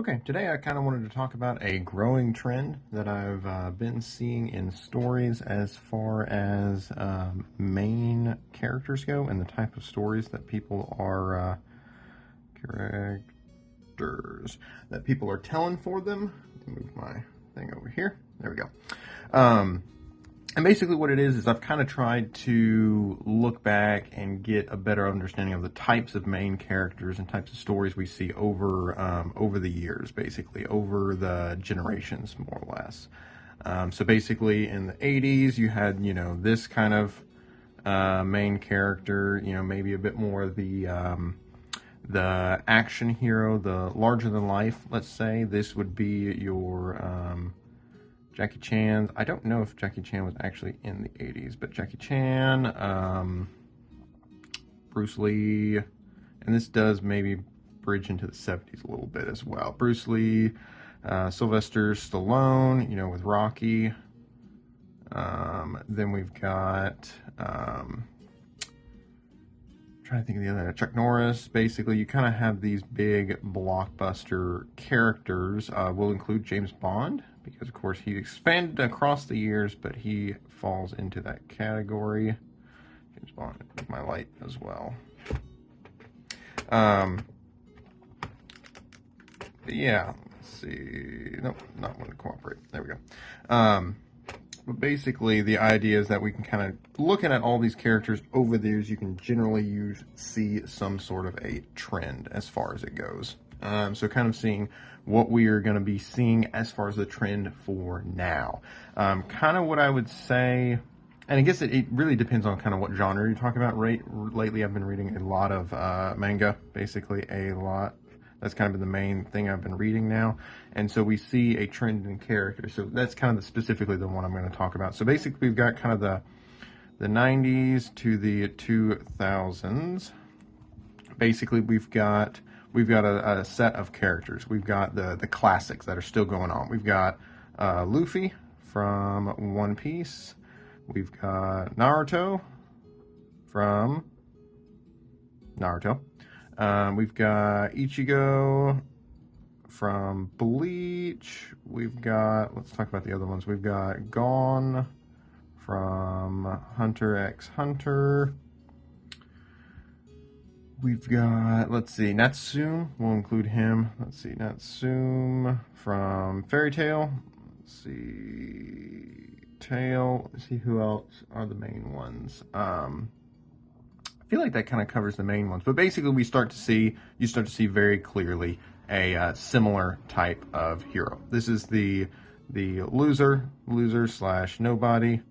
Okay, today I kind of wanted to talk about a growing trend that I've been seeing in stories as far as main characters go and the type of stories that people are characters that people are telling for them. Let me move my thing over here. There we go. And basically what it is I've kind of tried to look back and get a better understanding of the types of main characters and types of stories we see over the years, basically, over the generations, more or less. So basically in the 80s, you had, this kind of main character, maybe a bit more the action hero, the larger than life, let's say. This would be your Jackie Chan's. I don't know if Jackie Chan was actually in the 80s, but Jackie Chan, Bruce Lee, and this does maybe bridge into the 70s a little bit as well. Bruce Lee, Sylvester Stallone, with Rocky. Then we've got, trying to think of the other, Chuck Norris. Basically, you kind of have these big blockbuster characters. We'll include James Bond, because of course he expanded across the years, but he falls into that category. James Bond, with my light as well. Yeah, let's see. Nope, not want to cooperate. There we go. But basically, the idea is that we can kind of, looking at all these characters over the years, you can generally see some sort of a trend as far as it goes. So kind of seeing what we are going to be seeing as far as the trend for now. Kind of what I would say, and I guess it really depends on kind of what genre you're talking about. Lately, I've been reading a lot of manga, basically a lot. That's kind of been the main thing I've been reading now. And so we see a trend in characters. So that's kind of specifically the one I'm going to talk about. So basically we've got kind of the 90s to the 2000s. Basically we've got a set of characters. We've got the classics that are still going on. We've got Luffy from One Piece. We've got Naruto from Naruto. We've got Ichigo from Bleach. We've got, let's talk about the other ones. We've got Gon from Hunter x Hunter. We've got, let's see, Natsume. We'll include him. Let's see, Natsume from Fairy Tail. Let's see, Let's see who else are the main ones. I feel like that kind of covers the main ones, but basically you start to see very clearly a similar type of hero. This is the loser / nobody,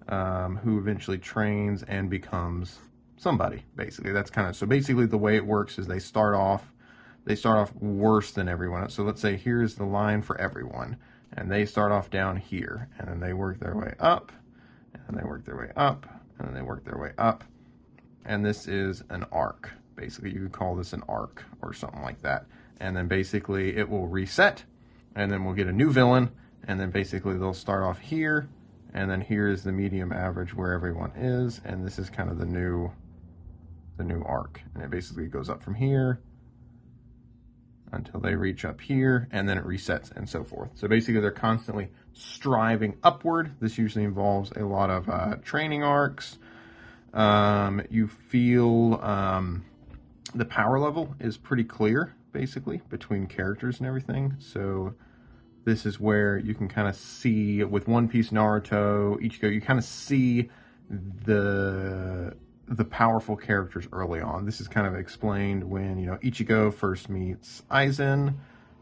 who eventually trains and becomes somebody. Basically, that's kind of, so basically the way it works is they start off worse than everyone else. So let's say here's the line for everyone, and they start off down here, and then they work their way up, and they work their way up, and then they work their way up. And this is an arc. Basically, you could call this an arc or something like that. And then basically it will reset, and then we'll get a new villain, and then basically they'll start off here, and then here is the medium average where everyone is, and this is kind of the new arc. And it basically goes up from here until they reach up here, and then it resets and so forth. So basically they're constantly striving upward. This usually involves a lot of training arcs. You feel the power level is pretty clear, basically, between characters and everything. So this is where you can kind of see, with One Piece, Naruto, Ichigo, you kind of see the powerful characters early on. This is kind of explained when, Ichigo first meets Aizen,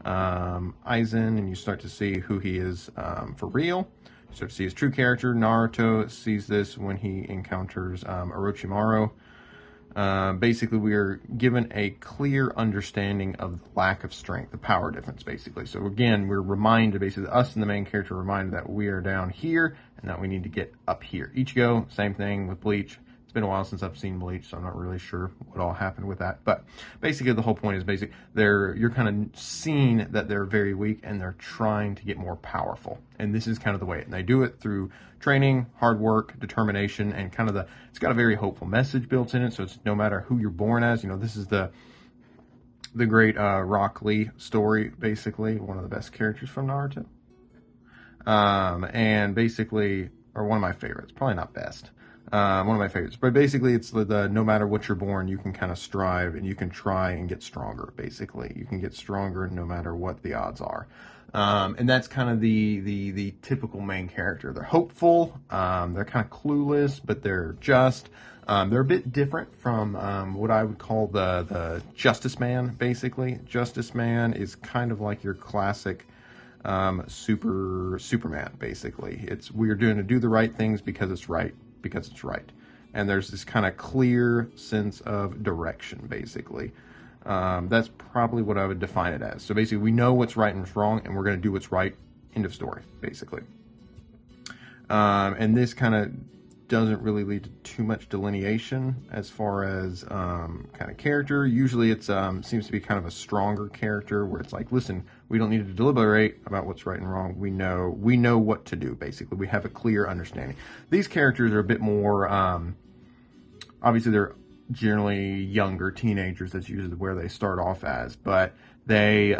and you start to see who he is for real. Start to see his true character. Naruto sees this when he encounters Orochimaru. Basically, we are given a clear understanding of the lack of strength, the power difference, basically. So again, we're reminded, basically, us and the main character are reminded that we are down here and that we need to get up here. Ichigo, same thing with Bleach. It's been a while since I've seen Bleach, so I'm not really sure what all happened with that. But basically, the whole point is you're kind of seeing that they're very weak and they're trying to get more powerful. And this is kind of the way. And they do it through training, hard work, determination, and kind of it's got a very hopeful message built in it. So it's no matter who you're born as, this is the the great Rock Lee story, basically one of the best characters from Naruto. And basically, or one of my favorites, probably not best. One of my favorites, but basically it's the no matter what you're born, you can kind of strive and you can try and get stronger. Basically, you can get stronger no matter what the odds are, and that's kind of the typical main character. They're hopeful, they're kind of clueless, but they're just. They're a bit different from what I would call the Justice Man. Basically, Justice Man is kind of like your classic. Superman, basically. It's we're doing to do the right things because it's right, and there's this kind of clear sense of direction, basically. That's probably what I would define it as. So basically, we know what's right and what's wrong, and we're going to do what's right. End of story, basically. And this kind of doesn't really lead to too much delineation as far as kind of character. Usually it seems to be kind of a stronger character where it's like, listen, we don't need to deliberate about what's right and wrong. We know what to do, basically. We have a clear understanding. These characters are a bit more, obviously they're generally younger teenagers. That's usually where they start off as, but they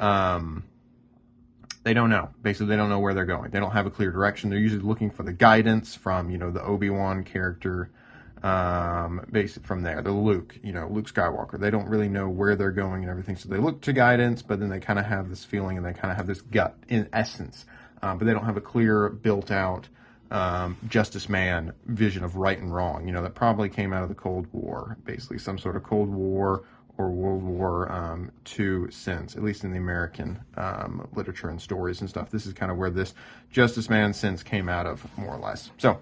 don't know. Basically, they don't know where they're going. They don't have a clear direction. They're usually looking for the guidance from, the Obi-Wan character, based from there. The Luke Skywalker. They don't really know where they're going and everything, so they look to guidance, but then they kind of have this feeling and they kind of have this gut, in essence. But they don't have a clear, built-out Justice Man vision of right and wrong. That probably came out of the Cold War, basically. Some sort of Cold War or World War II sense, at least in the American literature and stories and stuff. This is kind of where this Justice Man sense came out of, more or less. So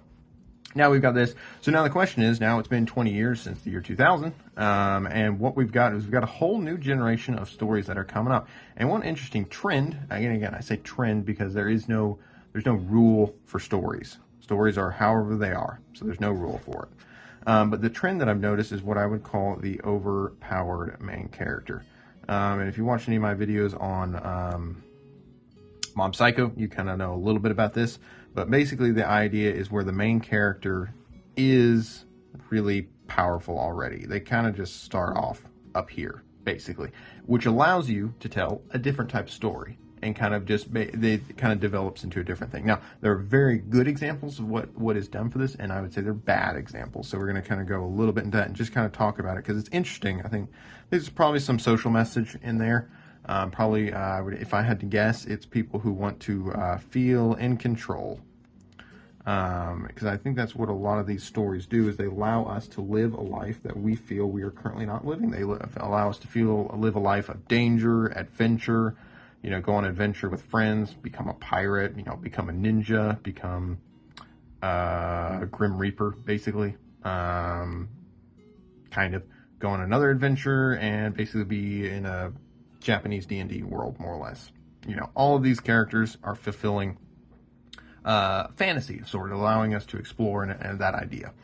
now we've got this. So now the question is, now it's been 20 years since the year 2000, and what we've got is we've got a whole new generation of stories that are coming up. And one interesting trend, again, I say trend because there's no rule for stories. Stories are however they are, so there's no rule for it. But the trend that I've noticed is what I would call the overpowered main character. And if you watch any of my videos on Mob Psycho, you kind of know a little bit about this. But basically the idea is where the main character is really powerful already. They kind of just start off up here, basically, which allows you to tell a different type of story. And kind of it kind of develops into a different thing. Now, there are very good examples of what is done for this, and I would say they're bad examples. So we're going to kind of go a little bit into that and just kind of talk about it because it's interesting. I think there's probably some social message in there. Probably, if I had to guess, it's people who want to feel in control. Because I think that's what a lot of these stories do, is they allow us to live a life that we feel we are currently not living. They allow us to live a life of danger, adventure, go on an adventure with friends, become a pirate, become a ninja, become a Grim Reaper, basically. Kind of go on another adventure and basically be in a Japanese D&D world, more or less. All of these characters are fulfilling fantasy, sort of allowing us to explore and that idea.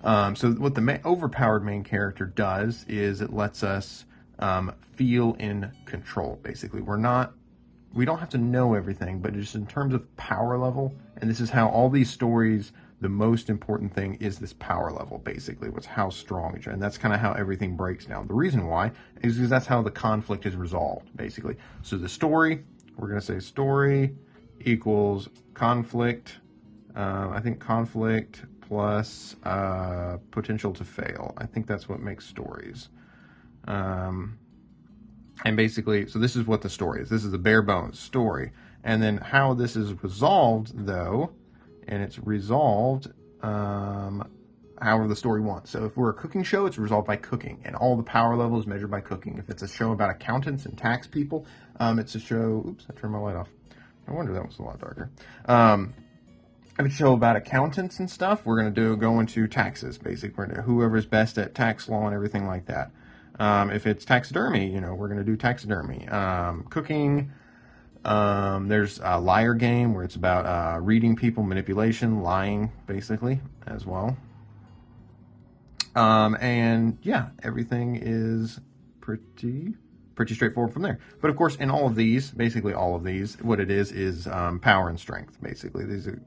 So what the overpowered main character does is it lets us feel in control, basically. We don't have to know everything, but just in terms of power level, and this is how all these stories, the most important thing is this power level, basically, was how strong you are, and that's kind of how everything breaks down. The reason why is because that's how the conflict is resolved, basically. So the story, we're going to say story equals conflict, I think conflict plus potential to fail. I think that's what makes stories. And basically, so this is what the story is. This is the bare bones story. And then how this is resolved, though, and it's resolved however the story wants. So if we're a cooking show, it's resolved by cooking, and all the power level is measured by cooking. If it's a show about accountants and tax people, it's a show... Oops, I turned my light off. I wonder that was a lot darker. If it's a show about accountants and stuff, we're going to go into taxes, basically. We're going to whoever's best at tax law and everything like that. If it's taxidermy, we're going to do taxidermy. Cooking, there's a liar game where it's about reading people, manipulation, lying, basically, as well. And yeah, everything is pretty straightforward from there. But of course, in all of these, basically all of these, what it is power and strength, basically. These are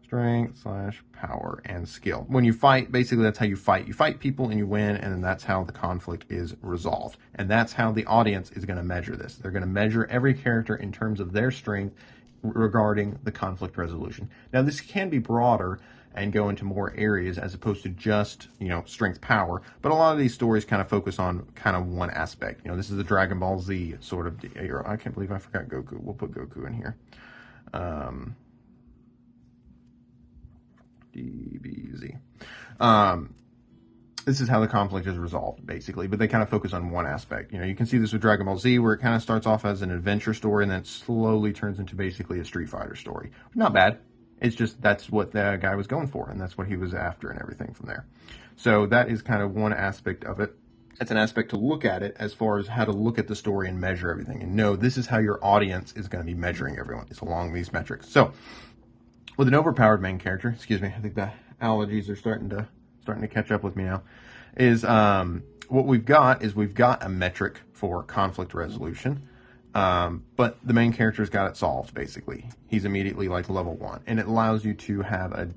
Strength slash power and skill. When you fight, basically that's how you fight. You fight people and you win, and then that's how the conflict is resolved. And that's how the audience is going to measure this. They're going to measure every character in terms of their strength regarding the conflict resolution. Now, this can be broader and go into more areas as opposed to just, strength power. But a lot of these stories kind of focus on kind of one aspect. This is the Dragon Ball Z sort of deal. I can't believe I forgot Goku. We'll put Goku in here. DBZ. This is how the conflict is resolved, basically, but they kind of focus on one aspect. You can see this with Dragon Ball Z, where it kind of starts off as an adventure story and then it slowly turns into basically a Street Fighter story. Not bad. It's just that's what the guy was going for, and that's what he was after and everything from there. So that is kind of one aspect of it. It's an aspect to look at it as far as how to look at the story and measure everything. And know this is how your audience is going to be measuring everyone. It's along these metrics. So with an overpowered main character, excuse me, I think the allergies are starting to catch up with me now, is what we've got a metric for conflict resolution, but the main character's got it solved, basically. He's immediately like level 1, and it allows you to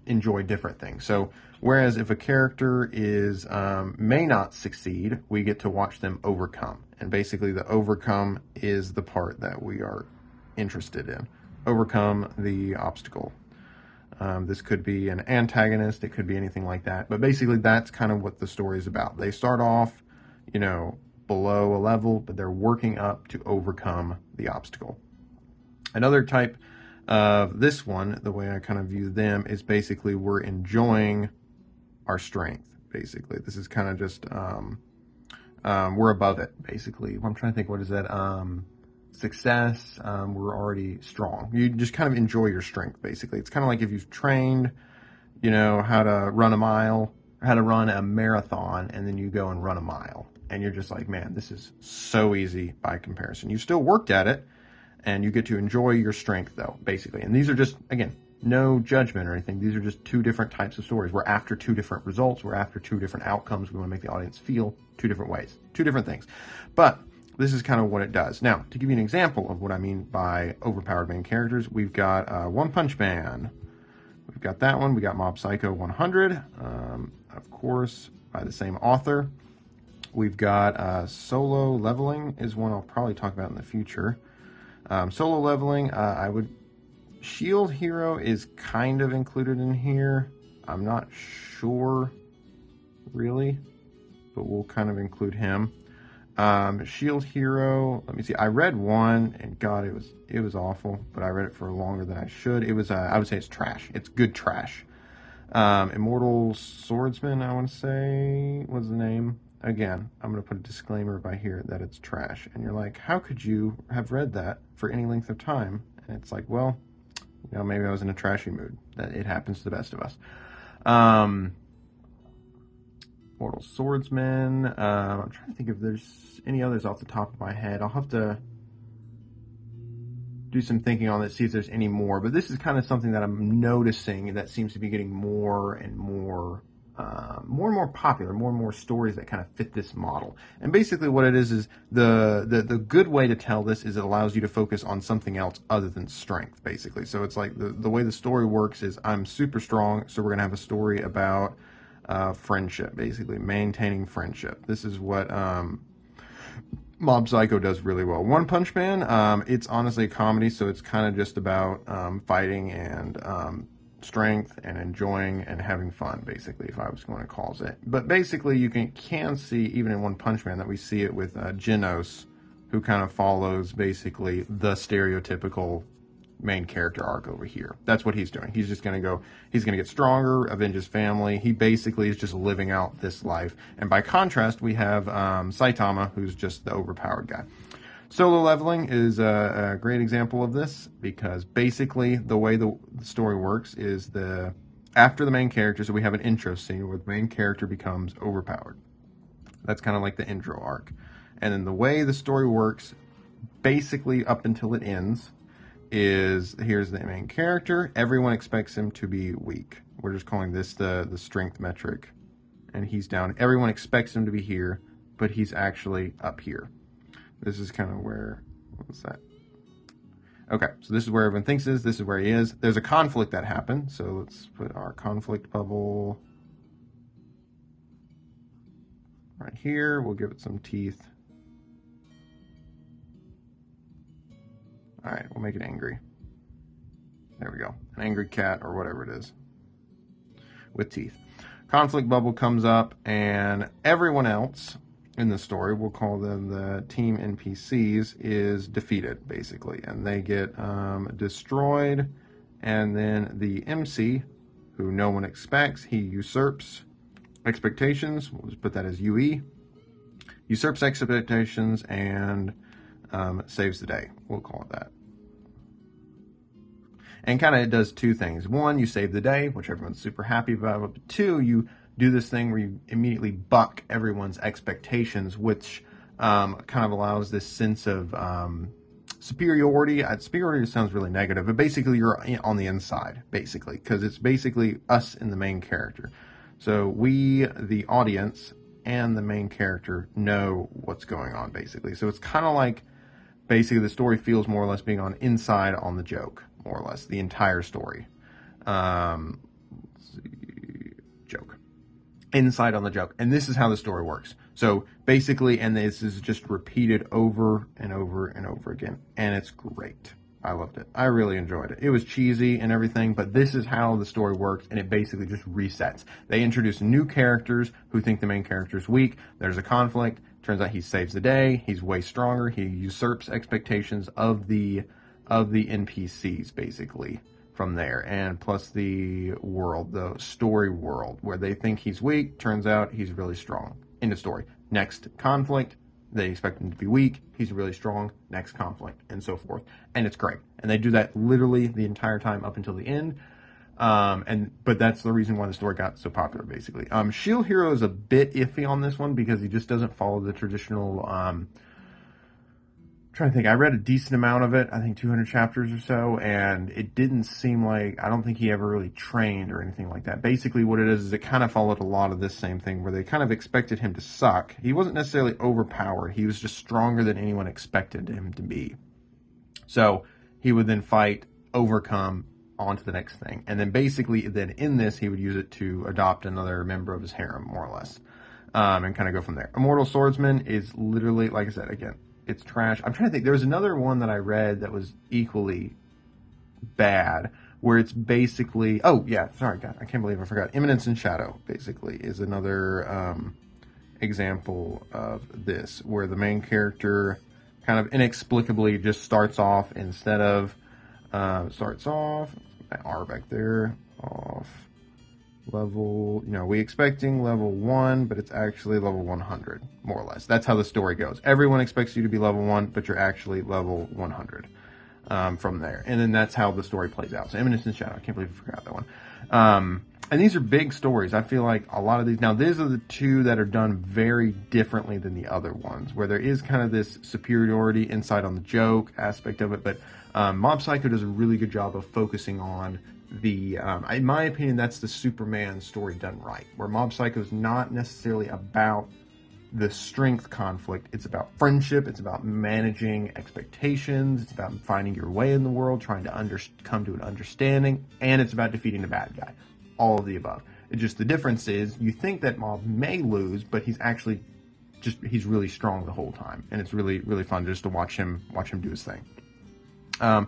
enjoy different things. So whereas if a character may not succeed, we get to watch them overcome. And basically the overcome is the part that we are interested in. Overcome the obstacle. This could be an antagonist. It could be anything like that. But basically, that's kind of what the story is about. They start off, below a level, but they're working up to overcome the obstacle. Another type of this one, the way I kind of view them, is basically we're enjoying our strength, basically. This is kind of just, we're above it, basically. I'm trying to think, what is that? Success, we're already strong. You just kind of enjoy your strength, basically. It's kind of like if you've trained, how to run a mile, or how to run a marathon, and then you go and run a mile. And you're just like, man, this is so easy by comparison. You still worked at it, and you get to enjoy your strength, though, basically. And these are just, again, no judgment or anything. These are just two different types of stories. We're after two different results. We're after two different outcomes. We want to make the audience feel two different ways, two different things. But this is kind of what it does. Now, to give you an example of what I mean by overpowered main characters, we've got One Punch Man. We've got that one. We got Mob Psycho 100, of course, by the same author. We've got Solo Leveling is one I'll probably talk about in the future. Solo Leveling, Shield Hero is kind of included in here. I'm not sure, really, but we'll kind of include him. Shield Hero, let me see. I read one, and God, it was awful, but I read it for longer than I should. It was, I would say it's trash. It's good trash. Immortal Swordsman, I want to say, what's the name? Again, I'm going to put a disclaimer by here that it's trash. And you're like, how could you have read that for any length of time? And it's like, well, maybe I was in a trashy mood. That it happens to the best of us. Mortal Swordsman. I'm trying to think if there's any others off the top of my head. I'll have to do some thinking on it, see if there's any more. But this is kind of something that I'm noticing that seems to be getting more and more popular, more and more stories that kind of fit this model. And basically what it is the good way to tell this is it allows you to focus on something else other than strength, basically. So it's like the way the story works is I'm super strong, so we're going to have a story about friendship, basically maintaining friendship. This is what Mob Psycho does really well. One Punch Man, it's honestly a comedy, so it's kind of just about fighting and strength and enjoying and having fun, basically, if I was going to call it. But basically, you can see, even in One Punch Man, that we see it with Genos, who kind of follows, basically, the stereotypical main character arc over here. That's what he's doing. He's just going to he's going to get stronger, avenge his family. He basically is just living out this life. And by contrast, we have Saitama, who's just the overpowered guy. Solo Leveling is a great example of this, because basically the way the story works is after the main character, so we have an intro scene where the main character becomes overpowered. That's kind of like the intro arc. And then the way the story works, basically up until it ends, is here's the main character. Everyone expects him to be weak. We're just calling this the strength metric. And he's down. Everyone expects him to be here, but he's actually up here. This is kind of where, what was that? Okay, so this is where everyone thinks is. This is where he is. There's a conflict that happened. So let's put our conflict bubble right here. We'll give it some teeth. All right, we'll make it angry. There we go. An angry cat or whatever it is with teeth. Conflict bubble comes up, and everyone else in the story, we'll call them the team NPCs, is defeated, basically. And they get destroyed. And then the MC, who no one expects, he usurps expectations. We'll just put that as UE. Usurps expectations and saves the day. We'll call it that. And kind of it does two things. One, you save the day, which everyone's super happy about. But two, you do this thing where you immediately buck everyone's expectations, which kind of allows this sense of superiority. Superiority sounds really negative, but basically you're on the inside, basically, because it's basically us and the main character. So we, the audience, and the main character know what's going on, basically. So it's kind of like, basically, the story feels more or less being on inside on the joke, more or less, the entire story. Let's see, joke. Inside on the joke. And this is how the story works. So basically, and this is just repeated over and over and over again. And it's great. I loved it. I really enjoyed it. It was cheesy and everything, but this is how the story works, and it basically just resets. They introduce new characters who think the main character is weak. There's a conflict. Turns out he saves the day. He's way stronger. He usurps expectations of the NPCs, basically, from there. And plus the world, the story world, where they think he's weak. Turns out he's really strong. End of story. Next conflict. They expect him to be weak. He's really strong. Next conflict, and so forth. And it's great. And they do that literally the entire time up until the end. But that's the reason why the story got so popular, basically. Shield Hero is a bit iffy on this one because he just doesn't follow the traditional. Trying to think, I read a decent amount of it. I think 200 chapters or so, and it didn't seem like, I don't think he ever really trained or anything like that. Basically, what it is it kind of followed a lot of this same thing where they kind of expected him to suck. He wasn't necessarily overpowered. He was just stronger than anyone expected him to be. So he would then fight, overcome, on to the next thing. And then basically, then in this, he would use it to adopt another member of his harem, more or less, and kind of go from there. Immortal Swordsman is literally, like I said, again, it's trash. I'm trying to think. There was another one that I read that was equally bad, where it's basically... Oh, yeah. Sorry, God. I can't believe I forgot. Eminence in Shadow, basically, is another example of this, where the main character kind of inexplicably just starts off instead of... starts off... My R back there. Off... level, we expecting level 1, but it's actually level 100, more or less. That's how the story goes. Everyone expects you to be level 1, but you're actually level 100 from there. And then that's how the story plays out. So Eminence in Shadow, I can't believe I forgot that one. And these are big stories. I feel like a lot of these, now these are the two that are done very differently than the other ones, where there is kind of this superiority inside on the joke aspect of it, but Mob Psycho does a really good job of focusing on in my opinion, that's the Superman story done right, where Mob Psycho is not necessarily about the strength conflict. It's about friendship. It's about managing expectations. It's about finding your way in the world, trying to come to an understanding, and it's about defeating the bad guy. All of the above. It's just the difference is you think that Mob may lose, but he's actually he's really strong the whole time, and it's really, really fun just to watch him do his thing. So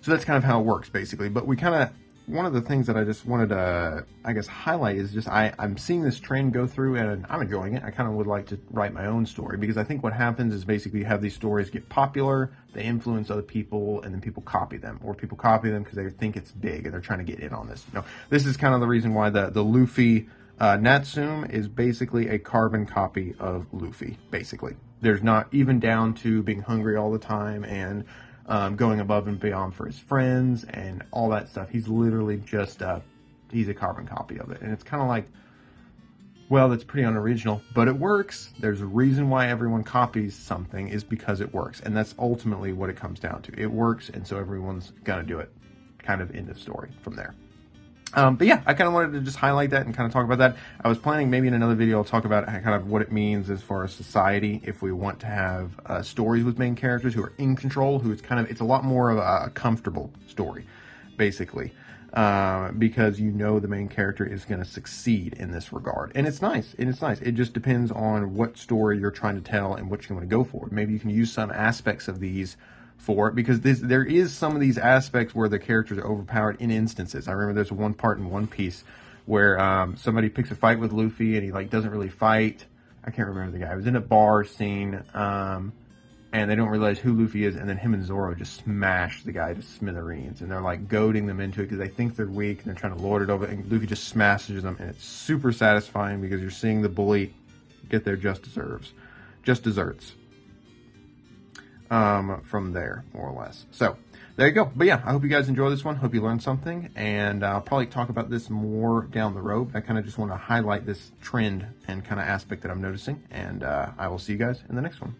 that's kind of how it works, basically. But one of the things that I just wanted to, I guess, highlight is just I'm seeing this train go through, and I'm enjoying it. I kind of would like to write my own story, because I think what happens is basically you have these stories get popular, they influence other people, and then people copy them. Or people copy them because they think it's big, and they're trying to get in on this. This is kind of the reason why the Luffy Natsume is basically a carbon copy of Luffy, basically. There's not even down to being hungry all the time, and going above and beyond for his friends and all that stuff. He's literally just he's a carbon copy of it. And it's kind of like, well, that's pretty unoriginal, but it works. There's a reason why everyone copies something, is because it works. And that's ultimately what it comes down to. It works, and so everyone's going to do it. Kind of end of story from there. But yeah, I kind of wanted to just highlight that and kind of talk about that. I was planning maybe in another video I'll talk about kind of what it means as far as society if we want to have stories with main characters who are in control, who it's a lot more of a comfortable story, basically, because you know the main character is going to succeed in this regard, and it's nice. It just depends on what story you're trying to tell and what you want to go for. Maybe you can use some aspects of these for it, because there is some of these aspects where the characters are overpowered in instances. I remember there's one part in One Piece where somebody picks a fight with Luffy and he like doesn't really fight. I can't remember the guy. It was in a bar scene, and they don't realize who Luffy is, and then him and Zoro just smash the guy to smithereens, and they're like goading them into it because they think they're weak and they're trying to lord it over, and Luffy just smashes them, and it's super satisfying because you're seeing the bully get their just desserts. From there, more or less. So, there you go. But yeah, I hope you guys enjoy this one. Hope you learned something. And I'll probably talk about this more down the road. I kind of just want to highlight this trend and kind of aspect that I'm noticing. And I will see you guys in the next one.